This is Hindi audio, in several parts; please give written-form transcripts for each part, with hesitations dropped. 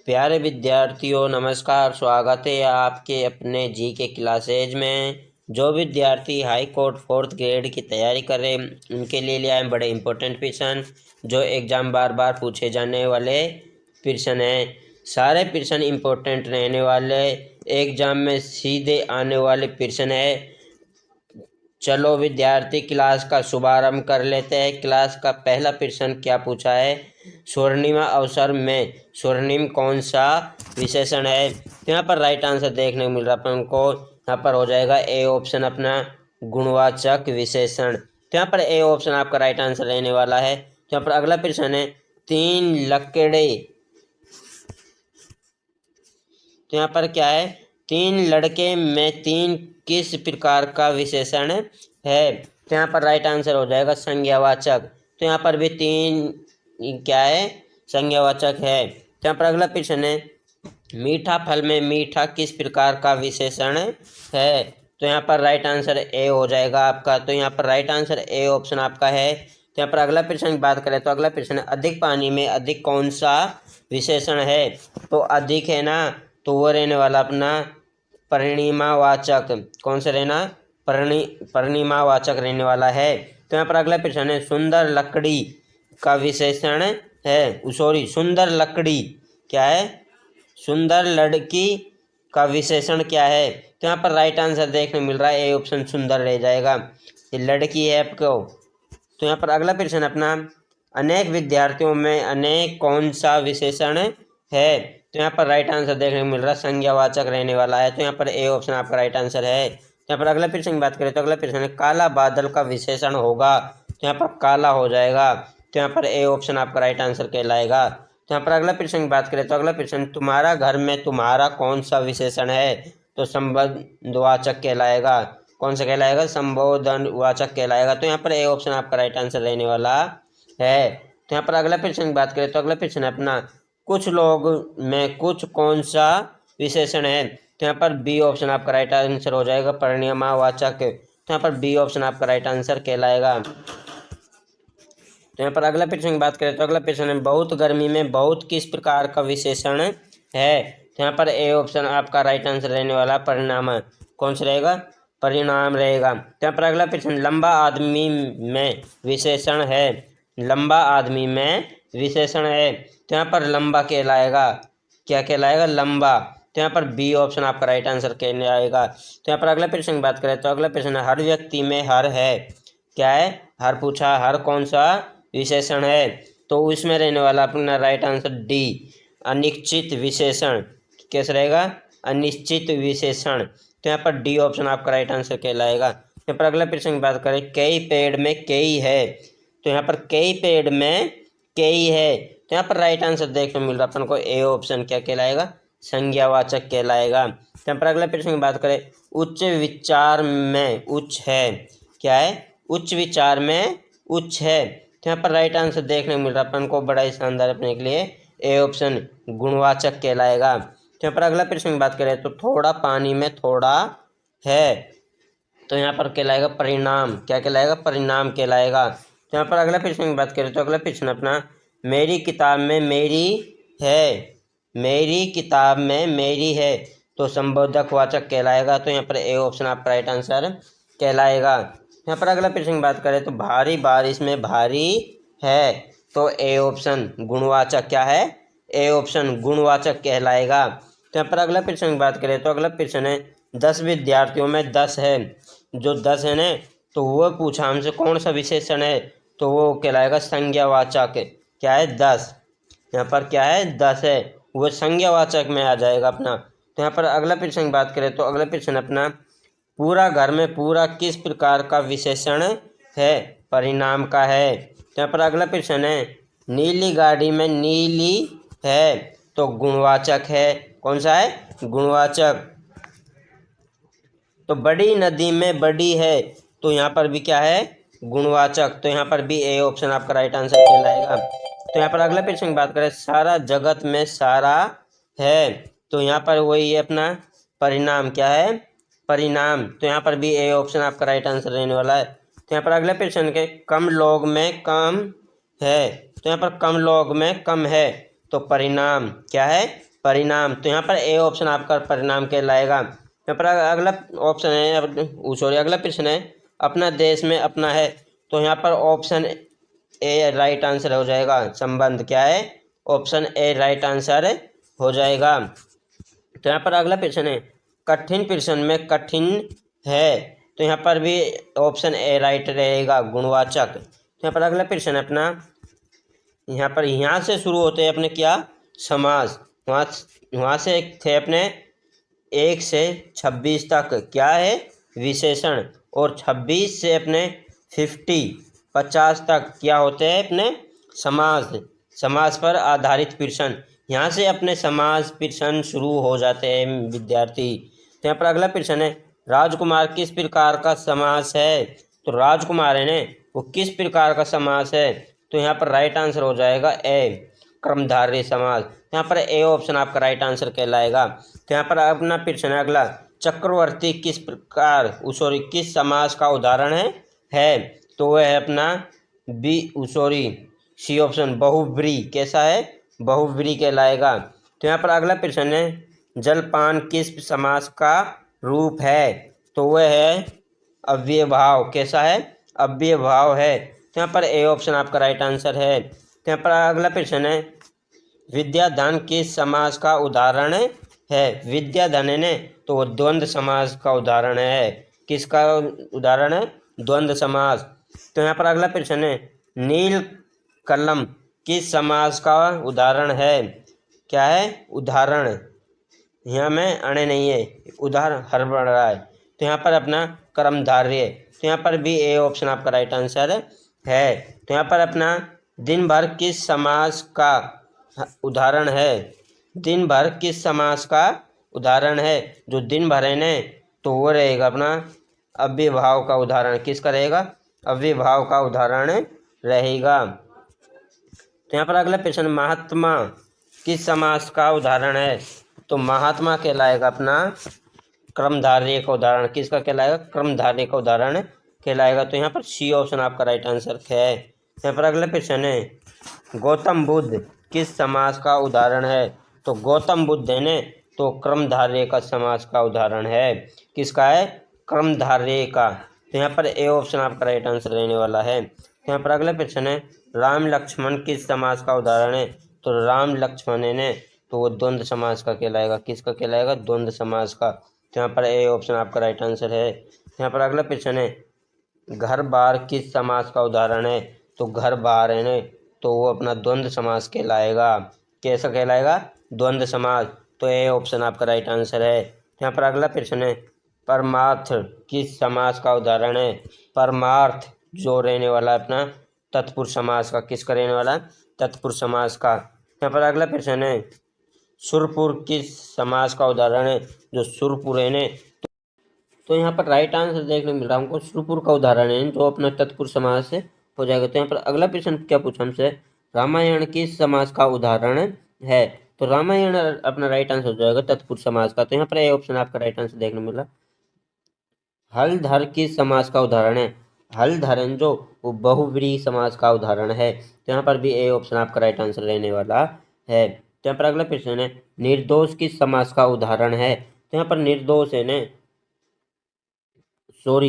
प्यारे विद्यार्थियों नमस्कार। स्वागत है आपके अपने जी के क्लासेज में। जो विद्यार्थी हाई कोर्ट 4th ग्रेड की तैयारी कर रहे हैं उनके लिए आए बड़े इंपॉर्टेंट क्वेश्चन जो एग्ज़ाम बार बार पूछे जाने वाले प्रश्न हैं। सारे प्रश्न इंपॉर्टेंट रहने वाले, एग्ज़ाम में सीधे आने वाले प्रश्न है। चलो विद्यार्थी क्लास का शुभारंभ कर लेते हैं। क्लास का पहला प्रश्न क्या पूछा है? स्वर्णिमा अवसर में स्वर्णिम कौन सा विशेषण है? तो यहाँ पर राइट आंसर देखने को मिल रहा है अपन को। यहाँ पर हो जाएगा ए ऑप्शन अपना गुणवाचक विशेषण। तो यहाँ पर ए ऑप्शन आपका राइट आंसर रहने वाला है। तो यहाँ पर अगला प्रश्न है तीन लकड़े। तो यहाँ पर क्या है? तीन लड़के में तीन किस प्रकार का विशेषण है? तो यहाँ पर राइट आंसर हो जाएगा संज्ञावाचक। तो यहाँ पर भी तीन क्या है? संज्ञावाचक है। तो यहाँ पर अगला प्रश्न है मीठा फल में मीठा किस प्रकार का विशेषण है? तो यहाँ पर राइट आंसर ए हो जाएगा आपका। तो यहाँ पर राइट आंसर ए ऑप्शन आपका है। तो यहाँ पर अगला प्रश्न की बात करें तो अगला प्रश्न है अधिक पानी में अधिक कौन सा विशेषण है? तो अधिक है ना, तो वो रहने वाला अपना परिणीमावाचक। कौन सा रहना? परिणीमावाचक रहने वाला है। तो यहाँ पर अगला प्रश्न है सुंदर लकड़ी का विशेषण है, सॉरी सुंदर लकड़ी क्या है? सुंदर लड़की का विशेषण क्या है? तो यहाँ पर राइट आंसर देखने मिल रहा है ए ऑप्शन सुंदर रह जाएगा, ये लड़की है आपको। तो यहाँ पर अगला प्रश्न अपना अनेक विद्यार्थियों में अनेक कौन सा विशेषण है? तो यहाँ पर राइट आंसर देखने को मिल रहा है संज्ञावाचक रहने वाला है। तो यहाँ पर ए ऑप्शन आपका राइट आंसर है। यहाँ पर अगला प्रश्न की बात करें तो अगला प्रश्न है काला बादल का विशेषण होगा। तो यहाँ पर काला हो जाएगा। तो यहाँ पर ए ऑप्शन आपका राइट आंसर कहलाएगा। तो यहाँ पर अगला प्रश्न की बात करें तो अगला प्रश्न तुम्हारा घर में तुम्हारा कौन सा विशेषण है? तो संबोधनवाचक कहलाएगा। कौन सा कहलाएगा? संबोधनवाचक कहलाएगा। तो यहाँ पर ए ऑप्शन आपका राइट आंसर रहने वाला है। तो यहाँ पर अगला प्रश्न की बात करें तो अगला प्रश्न अपना कुछ लोग में कुछ कौन सा विशेषण है? तो यहाँ पर बी ऑप्शन आपका राइट आंसर हो जाएगा परिणीमावाचक। तो यहाँ पर बी ऑप्शन आपका राइट आंसर कहलाएगा। तो यहाँ पर अगला प्रश्न की बात करें तो अगला प्रश्न है बहुत गर्मी में बहुत किस प्रकार का विशेषण है? तो यहाँ पर ए ऑप्शन आपका राइट आंसर रहने वाला परिणाम। कौन सा रहेगा? परिणाम रहेगा। तो यहाँ पर अगला प्रश्न लंबा आदमी में विशेषण है। लंबा आदमी में विशेषण है। तो यहाँ पर लंबा कहलाएगा। क्या कहलाएगा? लंबा। तो यहाँ पर बी ऑप्शन आपका राइट आंसर कहने आएगा। तो यहाँ पर अगला प्रश्न की बात करें तो अगला प्रश्न हर व्यक्ति में हर है। क्या है? हर पूछा, हर कौन सा विशेषण है? तो इसमें रहने वाला अपना राइट आंसर डी अनिश्चित विशेषण। कैसे रहेगा? अनिश्चित विशेषण। तो यहाँ पर डी ऑप्शन आपका राइट आंसर कहलाएगा। यहाँ पर अगला प्रश्न की बात करें कई पेड़ में कई है। तो यहाँ पर कई पेड़ में कई है। तो यहाँ पर राइट आंसर देखने को मिल रहा है अपन को ए ऑप्शन क्या कहलाएगा? संज्ञावाचक कहलाएगा। तो यहाँ पर अगला प्रश्न की बात करें उच्च विचार में उच्च है। क्या है? उच्च विचार में उच्च है। तो यहाँ पर राइट आंसर देखने को मिल रहा है अपन को बड़ा ही शानदार अपने के लिए ए ऑप्शन गुणवाचक कहलाएगा। तो यहाँ पर अगला प्रश्न की बात करें तो थोड़ा पानी में थोड़ा है। तो यहाँ पर कहलाएगा परिणाम। क्या कहलाएगा? परिणाम कहलाएगा। तो यहाँ पर अगला प्रश्न की बात करें तो अगला प्रश्न अपना मेरी किताब में मेरी है। मेरी किताब में मेरी है तो संबोधकवाचक कहलाएगा। तो यहाँ पर ए ऑप्शन आपका राइट आंसर कहलाएगा। यहाँ पर अगला प्रश्न की बात करें तो भारी बारिश में भारी है। तो ए ऑप्शन गुणवाचक क्या है? ए ऑप्शन गुणवाचक कहलाएगा। तो यहाँ पर अगला प्रश्न की बात करें तो अगला प्रश्न है 10 विद्यार्थियों में 10 है। जो 10 है ना, तो वो पूछा हमसे कौन सा विशेषण है? तो वो कहलाएगा संज्ञावाचक। क्या है? 10। यहाँ पर क्या है? 10 है, वो संज्ञावाचक में आ जाएगा अपना। तो यहाँ पर अगला प्रश्न की बात करें तो अगला प्रश्न अपना पूरा घर में पूरा किस प्रकार का विशेषण है? परिणाम का है। तो यहाँ पर अगला प्रश्न है नीली गाड़ी में नीली है तो गुणवाचक है। कौन सा है? गुणवाचक। तो बड़ी नदी में बड़ी है तो यहाँ पर भी क्या है? गुणवाचक। तो यहाँ पर भी ए ऑप्शन आपका राइट आंसर कहलाएगा। तो यहाँ पर अगला प्रश्न की बात करें सारा जगत में सारा है। तो यहाँ पर वही है अपना परिणाम। क्या है? परिणाम। तो यहाँ पर भी ए ऑप्शन आपका राइट आंसर रहने वाला है। तो यहाँ पर अगले प्रश्न के कम लोग में कम है। तो यहाँ पर कम लोग में कम है तो परिणाम। क्या है? परिणाम, तो यहाँ पर ए ऑप्शन आपका परिणाम कहलाएगा। यहाँ पर अगला ऑप्शन है, सॉरी अगला प्रश्न है, अपना देश में अपना है, तो यहाँ पर ऑप्शन ए राइट आंसर हो जाएगा। संबंध क्या है, ऑप्शन ए राइट आंसर हो जाएगा। तो यहाँ पर अगला प्रश्न है, कठिन प्रश्न में कठिन है, तो यहाँ पर भी ऑप्शन ए राइट रहेगा, गुणवाचक। तो यहाँ पर अगला प्रश्न है अपना, यहाँ से शुरू होते हैं अपने क्या, समास, वहाँ से थे अपने 1 से 26 तक क्या है, विशेषण, और 26 से अपने 50 तक क्या होते हैं अपने समास पर आधारित प्रश्न। यहाँ से अपने समास प्रश्न शुरू हो जाते हैं विद्यार्थी। तो यहाँ पर अगला प्रश्न है, राजकुमार किस प्रकार का समास है, तो राजकुमार है ने वो किस प्रकार का समास है, तो यहाँ पर राइट आंसर हो जाएगा ए, कर्मधारय समास। यहाँ पर ए ऑप्शन आपका राइट आंसर कहलाएगा। तो यहाँ पर अपना प्रश्न है अगला, चक्रवर्ती किस प्रकार किस समास का उदाहरण है, तो वह है अपना सी ऑप्शन, बहुब्री। कैसा है, बहुब्री कहलाएगा। तो यहाँ पर अगला प्रश्न है, जलपान किस समास का रूप है, तो वह है अव्ययभाव। कैसा है, अव्ययभाव है। तो यहाँ पर ए ऑप्शन आपका राइट आंसर है। तो यहाँ पर अगला प्रश्न है, विद्याधन किस समास का उदाहरण है, विद्याधन है ने तो वो द्वंद्व समास का उदाहरण है। किसका उदाहरण है, द्वंद्व समास। तो यहाँ पर अगला प्रश्न है, नील कलम किस समास का उदाहरण है, क्या है, उदाहरण, यहाँ में अणे नहीं है, उदाहरण हड़बड़ रहा है। तो यहाँ पर अपना कर्मधारय। तो यहाँ पर भी ए ऑप्शन आपका राइट आंसर है। तो यहाँ पर अपना दिन भर किस समास का उदाहरण है, दिन भर किस समास का उदाहरण है, जो दिन भर है ने तो वो रहेगा अपना अव्ययभाव का उदाहरण। किसका रहेगा, अव्ययभाव का उदाहरण रहेगा। तो यहाँ पर अगला प्रश्न, महात्मा किस समास का उदाहरण है, तो महात्मा कहलाएगा अपना कर्मधारय का उदाहरण। किसका कहलाएगा, कर्मधारय का उदाहरण कहलाएगा। तो यहाँ पर सी ऑप्शन आपका राइट आंसर है। यहाँ पर अगला प्रश्न है, गौतम बुद्ध किस समास का उदाहरण है, तो गौतम बुद्ध है ने तो कर्मधारय का समास का उदाहरण है। किसका है, कर्मधारय का। तो यहाँ पर ए ऑप्शन आपका राइट आंसर रहने वाला है। यहाँ पर अगला प्रश्न है, राम लक्ष्मण किस समास का उदाहरण है, तो राम लक्ष्मण है ने तो वो द्वंद्व समास का कहलाएगा। किसका कहलाएगा, द्वंद्व समास का। तो यहाँ पर ए ऑप्शन आपका राइट आंसर है। यहाँ पर अगला प्रश्न है, घर बार किस समास का उदाहरण है, तो घर बार है ने तो वो अपना द्वंद्व समास कहलाएगा। कैसा कहलाएगा, द्वंद्व समास। तो ए ऑप्शन आपका राइट आंसर है। यहाँ पर अगला प्रश्न है, परमार्थ किस समास का उदाहरण है, परमार्थ जो रहने वाला अपना तत्पुरुष समास का। किसका रहने वाला, तत्पुरुष समास का। यहाँ पर अगला प्रश्न है, सुरपुर किस समास का उदाहरण है, जो सुरपुर है ने तो यहाँ पर राइट आंसर देखने को मिल रहा है हमको, सुरपुर का उदाहरण है जो अपना तत्पुरुष समास से हो जाएगा। तो यहाँ पर अगला प्रश्न क्या पूछा हमसे, रामायण किस समास का उदाहरण है, तो रामायण अपना राइट आंसर हो जाएगा तत्पुरुष समास का। तो यहाँ पर ए ऑप्शन आपका राइट आंसर देखने को मिला। हलधर किस समास का उदाहरण है, हलधरन जो वो बहुव्रीहि समास का उदाहरण है। तो यहाँ पर भी ए ऑप्शन आपका राइट आंसर रहने वाला है। तो यहाँ पर अगला प्रश्न है, निर्दोष किस समास का उदाहरण है, तो यहाँ पर निर्दोष है ने तो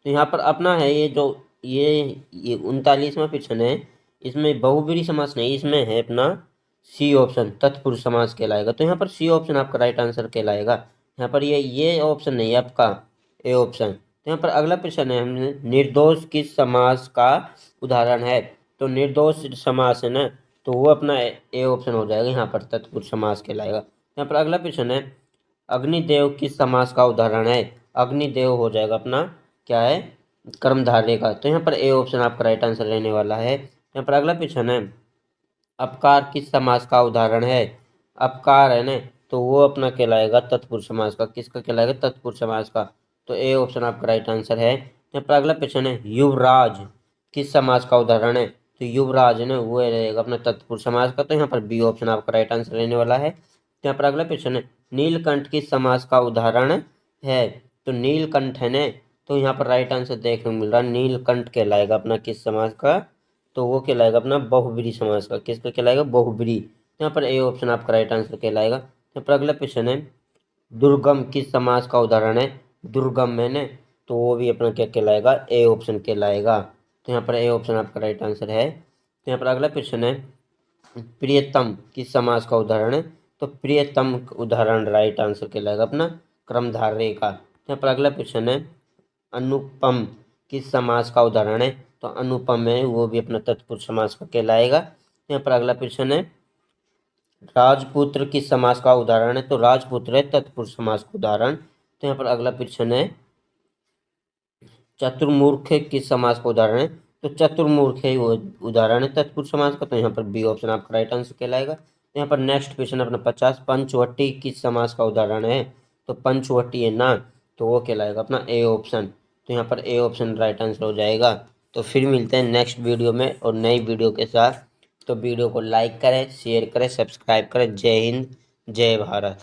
यहाँ पर अपना है ये जो ये 39वां प्रश्न है, इसमें बहुव्रीहि समास नहीं, इसमें है अपना सी ऑप्शन, तत्पुरुष समास कहलाएगा। तो यहाँ पर सी ऑप्शन आपका राइट आंसर कहलाएगा। यहाँ पर ये ऑप्शन नहीं है आपका ए ऑप्शन। तो यहाँ पर अगला प्रश्न है, हमने निर्दोष किस समास का उदाहरण है, तो निर्दोष समास है ना तो वो अपना ए ऑप्शन हो जाएगा, यहाँ पर तत्पुरुष समास कहलाएगा। यहाँ पर अगला प्रश्न है, अग्निदेव किस समास का उदाहरण है, अग्निदेव हो जाएगा अपना क्या है, कर्मधारय का। तो यहाँ पर ए ऑप्शन आपका राइट आंसर रहने वाला है। यहाँ पर अगला प्रश्न है, अपकार किस समास का उदाहरण है, अपकार है ना तो वो अपना कहलाएगा तत्पुरुष समास का। किसका कहलाएगा, तत्पुरुष समास का। तो ए ऑप्शन आपका राइट आंसर है। यहाँ पर अगला प्रश्न है, युवराज किस समास का उदाहरण है, तो युवराज है ना वो रहेगा अपना तत्पुरुष समास का। तो यहाँ पर बी ऑप्शन आपका राइट आंसर रहने वाला है। यहाँ पर अगला प्रश्न है, नीलकंठ किस समास का उदाहरण है, तो नीलकंठ है ना तो यहाँ पर राइट आंसर देखने को मिल रहा है, नीलकंठ कहलाएगा अपना किस समास का, तो वो कहलाएगा अपना बहुव्रीहि समास का। किसका कहलाएगा, बहुव्रीहि। यहाँ पर ए ऑप्शन आपका राइट आंसर कहलाएगा। यहाँ पर अगला क्वेश्चन है, दुर्गम किस समास का उदाहरण है? दुर्गम है ना, तो वो भी अपना क्या कहलाएगा? ए ऑप्शन कहलाएगा। तो यहाँ पर ए ऑप्शन आपका राइट आंसर है। तो यहाँ पर अगला क्वेश्चन है, प्रियतम किस समास का उदाहरण है? तो प्रियतम उदाहरण राइट आंसर कहलाएगा अपना कर्मधारय का। यहाँ पर अगला क्वेश्चन है, अनुपम किस समास का उदाहरण है? तो अनुपम है वो भी अपना तत्पुरुष समास का कहलाएगा। यहाँ पर अगला क्वेश्चन है, राजपुत्र किस समास का उदाहरण है? तो राजपुत्र है तत्पुरुष समास का उदाहरण। तो यहाँ पर अगला क्वेश्चन है, चतुर्मूर्ख किस समास का उदाहरण है? तो चतुर्मूर्ख है वो उदाहरण है तत्पुरुष समास का। तो यहाँ पर बी ऑप्शन आपका राइट आंसर कहलाएगा। यहाँ पर नेक्स्ट क्वेश्चन अपना 50, पंचवटी किस समास का उदाहरण है? तो पंचवटी है ना, तो वो कहलाएगा अपना ए ऑप्शन। तो यहाँ पर ए ऑप्शन राइट आंसर हो जाएगा। तो फिर मिलते हैं नेक्स्ट वीडियो में और नई वीडियो के साथ। तो वीडियो को लाइक करें, शेयर करें, सब्सक्राइब करें। जय हिंद, जय भारत।